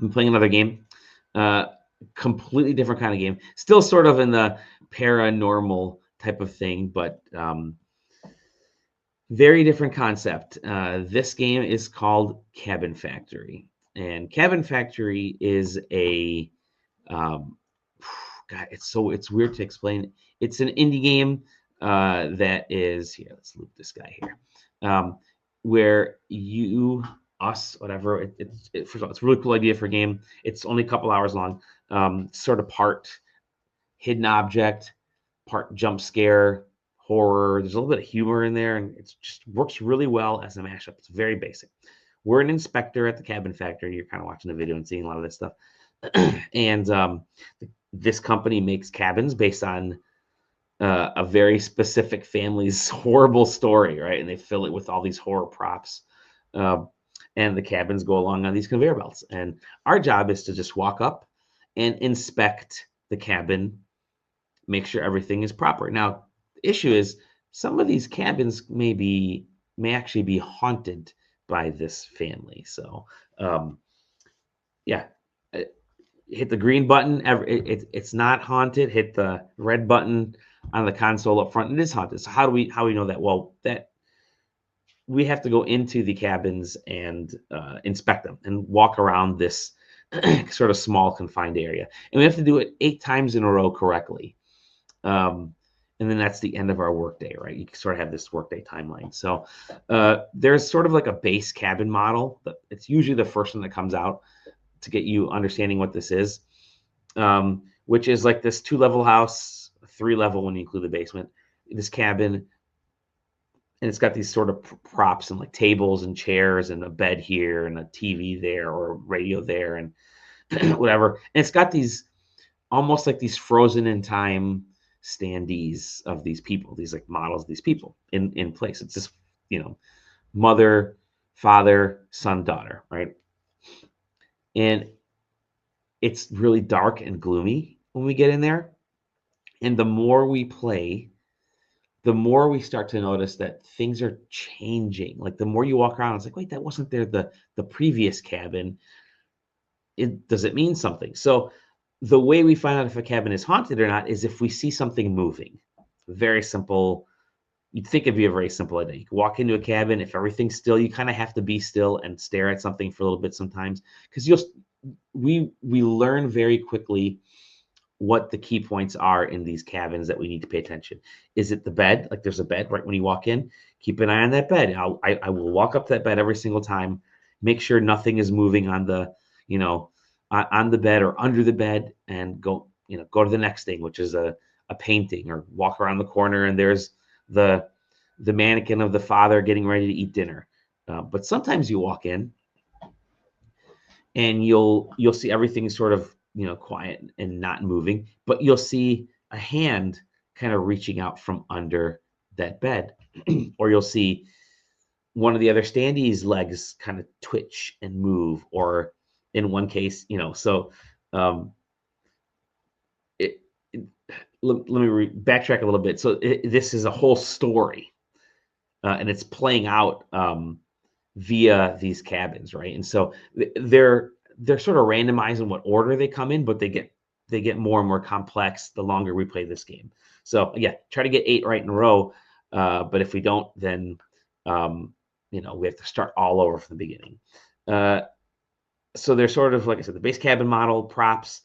I'm playing another game, completely different kind of game. Still sort of in the paranormal type of thing, but very different concept. This game is called Cabin Factory, and Cabin Factory is a um, God, it's weird to explain. It's an indie game that is here. Let's loop this guy here, where you, us, whatever. First of all, it's a really cool idea for a game. It's only a couple hours long. Sort of part hidden object, part jump scare, horror. There's a little bit of humor in there, and it just works really well as a mashup. It's very basic. We're an inspector at the Cabin Factory. You're kind of watching the video and seeing a lot of this stuff. And this company makes cabins based on a very specific family's horrible story, right? And they fill it with all these horror props. Uh, and the cabins go along on these conveyor belts. And our job is to just walk up and inspect the cabin, make sure everything is proper. Now, the issue is some of these cabins may actually be haunted by this family. So, yeah, hit the green button. It's not haunted. Hit the red button on the console up front. It is haunted. So how do we know that? Well, that we have to go into the cabins and inspect them and walk around this sort of small confined area, and we have to do it 8 times in a row correctly. And then that's the end of our workday, right? You sort of have this workday timeline. So there's sort of like a base cabin model. It's usually the first one that comes out to get you understanding what this is, which is like this 2-level house, 3-level when you include the basement, this cabin. And it's got these sort of props and like tables and chairs and a bed here and a TV there or a radio there and whatever. And it's got these almost like these frozen in time standees of these people, these like models of these people in place. It's just, mother, father, son, daughter, right? And it's really dark and gloomy when we get in there. And the more we play, the more we start to notice that things are changing. Like the more you walk around, it's like, wait, that wasn't there the previous cabin. Does it mean something? So the way we find out if a cabin is haunted or not is if we see something moving. Very simple. You'd think it'd be a very simple idea. You can walk into a cabin. If everything's still, you kind of have to be still and stare at something for a little bit sometimes, because we learn very quickly what the key points are in these cabins that we need to pay attention. Is it the bed? Like there's a bed right when you walk in. Keep an eye on that bed. I will walk up to that bed every single time. Make sure nothing is moving on the on the bed or under the bed, and go to the next thing, which is a painting, or walk around the corner and there's the mannequin of the father getting ready to eat dinner. But sometimes you walk in and you'll see everything sort of quiet and not moving, but you'll see a hand kind of reaching out from under that bed, or you'll see one of the other standees' legs kind of twitch and move, or in one case, so it, let me backtrack a little bit. So this is a whole story, and it's playing out via these cabins, right? And so they're sort of randomized in what order they come in, but they get more and more complex the longer we play this game. So yeah, try to get 8 right in a row. But if we don't, then we have to start all over from the beginning. So they're sort of, like I said, the base cabin model, props,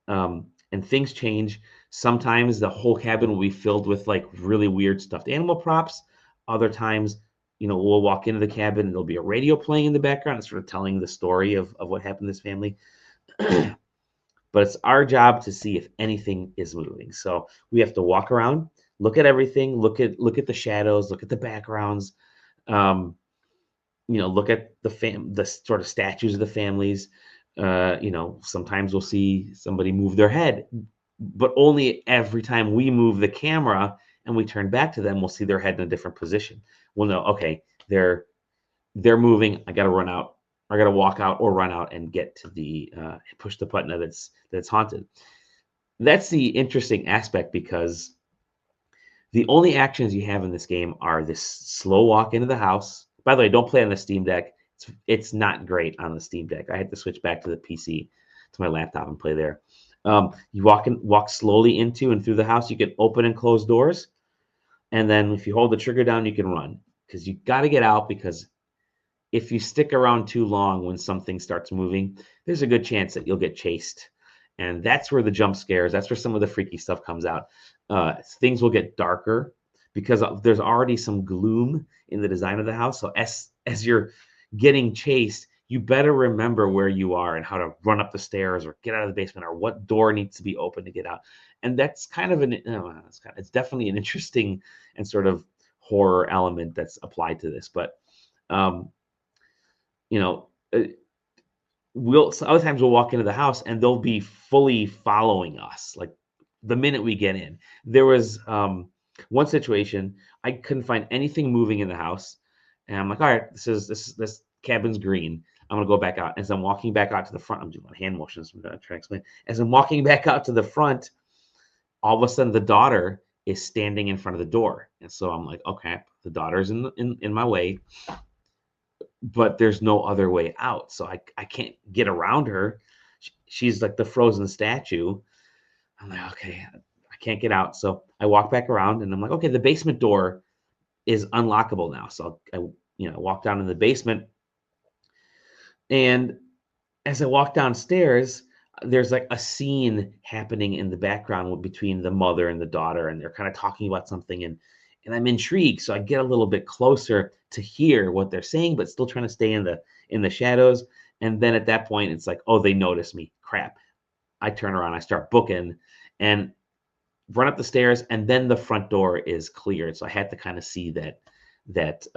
and things change. Sometimes the whole cabin will be filled with like really weird stuffed animal props. Other times, we'll walk into the cabin and there'll be a radio playing in the background, sort of telling the story of what happened to this family. But it's our job to see if anything is moving. So we have to walk around, look at everything, look at the shadows, look at the backgrounds, look at the sort of statues of the families. Sometimes we'll see somebody move their head, but only every time we move the camera and we turn back to them, we'll see their head in a different position. We'll know, okay, they're moving. I got to run out. I got to walk out or run out and get to the push the button that's haunted. That's the interesting aspect, because the only actions you have in this game are this slow walk into the house. By the way, don't play on the Steam Deck. It's not great on the Steam Deck. I had to switch back to the PC, to my laptop, and play there. You walk slowly into and through the house. You can open and close doors, and then if you hold the trigger down, you can run, because you got to get out, because if you stick around too long when something starts moving, there's a good chance that you'll get chased. And that's where the jump scares, that's where some of the freaky stuff comes out. Things will get darker because there's already some gloom in the design of the house. So as you're getting chased, you better remember where you are and how to run up the stairs or get out of the basement, or what door needs to be open to get out. And that's kind of it's definitely an interesting and sort of horror element that's applied to this. But you know, other times we'll walk into the house and they'll be fully following us, like the minute we get in. There was one situation, I couldn't find anything moving in the house, and I'm like, all right, this cabin's green. I'm gonna go back out. As I'm walking back out to the front, I'm doing hand motions. I'm trying to explain. As I'm walking back out to the front, all of a sudden the daughter is standing in front of the door, and so I'm like, okay, the daughter's in my way, but there's no other way out. So I can't get around her. She's like the frozen statue. I'm like, okay, I can't get out. So I walk back around and I'm like, okay, the basement door is unlockable now. So I walk down in the basement, and as I walk downstairs, there's like a scene happening in the background between the mother and the daughter, and they're kind of talking about something, and I'm intrigued. So I get a little bit closer to hear what they're saying, but still trying to stay in the shadows. And then at that point, it's like, oh, they notice me. Crap. I turn around, I start booking and run up the stairs, and then the front door is cleared. So I had to kind of see that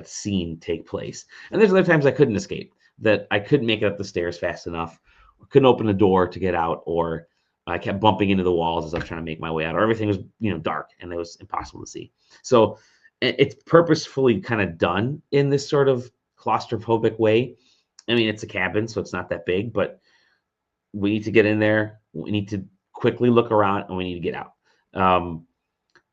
scene take place. And there's other times I couldn't escape, that I couldn't make it up the stairs fast enough, or couldn't open the door to get out, or I kept bumping into the walls as I was trying to make my way out, or everything was dark and it was impossible to see. So it's purposefully kind of done in this sort of claustrophobic way. I mean, it's a cabin, so it's not that big, but we need to get in there. We need to quickly look around, and we need to get out.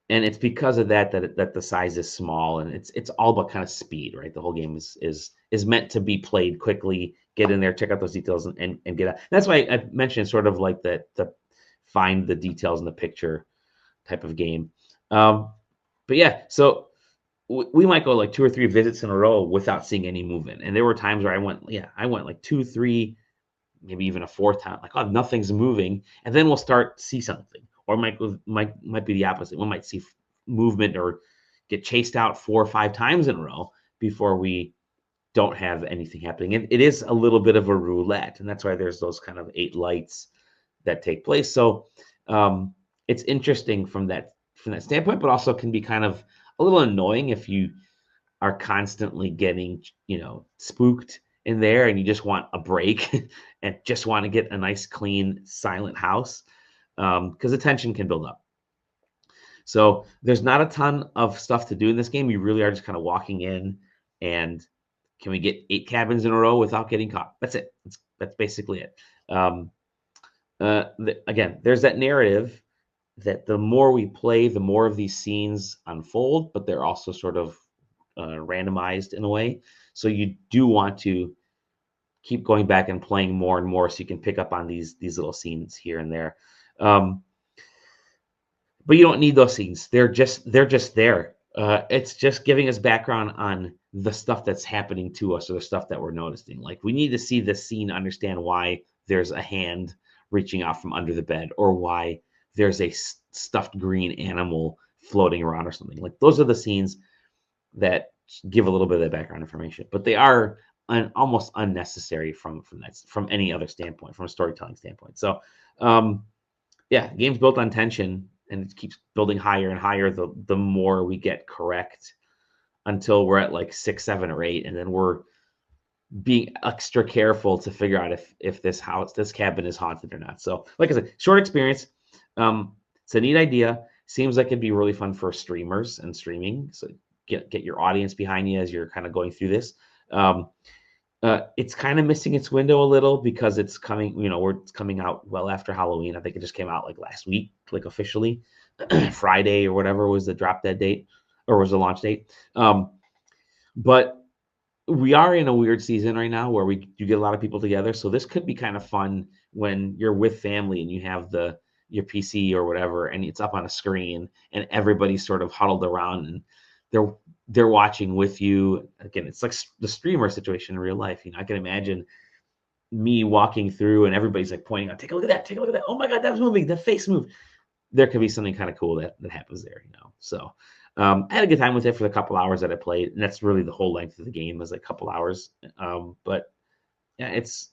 And it's because of that the size is small, and it's all about kind of speed, right? The whole game is meant to be played quickly. Get in there, check out those details, and get out. That's why I mentioned sort of like the find the details in the picture type of game. But yeah, so we might go like 2 or 3 visits in a row without seeing any movement. And there were times where I went like 2, 3, maybe even a 4th time, like, oh, nothing's moving. And then we'll start to see something. Or might be the opposite. We might see movement or get chased out 4 or 5 times in a row before we don't have anything happening. And it is a little bit of a roulette. And that's why there's those kind of 8 lights that take place. So it's interesting from that standpoint, but also can be kind of a little annoying if you are constantly getting spooked in there and you just want a break and just want to get a nice, clean, silent house, because the tension can build up. So there's not a ton of stuff to do in this game. You really are just kind of walking in, and can we get 8 cabins in a row without getting caught? That's it. That's basically it. Again, there's that narrative that the more we play, the more of these scenes unfold, but they're also sort of randomized in a way. So you do want to keep going back and playing more and more so you can pick up on these little scenes here and there. But you don't need those scenes. They're just there. It's just giving us background on the stuff that's happening to us, or the stuff that we're noticing. Like, we need to see this scene, understand why there's a hand reaching out from under the bed, or why there's a stuffed green animal floating around or something. Like, those are the scenes that give a little bit of that background information, but they are almost unnecessary from any other standpoint, from a storytelling standpoint. So yeah, the game's built on tension, and it keeps building higher and higher the more we get correct, until we're at like 6, 7, or 8, and then we're being extra careful to figure out if this cabin is haunted or not. So like I said, short experience. It's a neat idea. Seems like it'd be really fun for streamers and streaming. So get your audience behind you as you're kind of going through this. It's kind of missing its window a little, because it's coming, it's coming out well after Halloween. I think it just came out like last week, like officially Friday or whatever was the drop dead date, or was the launch date. But we are in a weird season right now where you get a lot of people together. So this could be kind of fun when you're with family and you have your PC or whatever, and it's up on a screen and everybody's sort of huddled around and they're they're watching with you. Again, it's like the streamer situation in real life. I can imagine me walking through and everybody's like pointing out, take a look at that, take a look at that. Oh my God, that's moving, the face moved. There could be something kind of cool that happens there. So I had a good time with it for the couple hours that I played, and that's really the whole length of the game is like a couple hours. But yeah, it's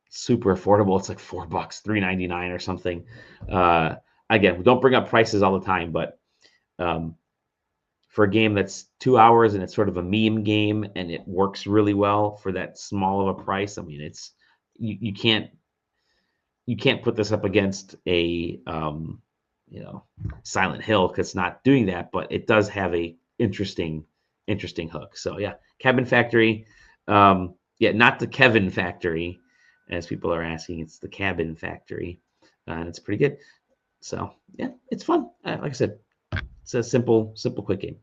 super affordable. It's like $4, $3.99 or something. Again, we don't bring up prices all the time, but um, for a game that's 2 hours and it's sort of a meme game and it works really well for that small of a price. I mean, it's you can't put this up against a Silent Hill because it's not doing that, but it does have a interesting hook. So yeah, Cabin Factory. Yeah, not the Kevin Factory, as people are asking. It's the Cabin Factory, and it's pretty good. So yeah, it's fun. Like I said, it's a simple, quick game.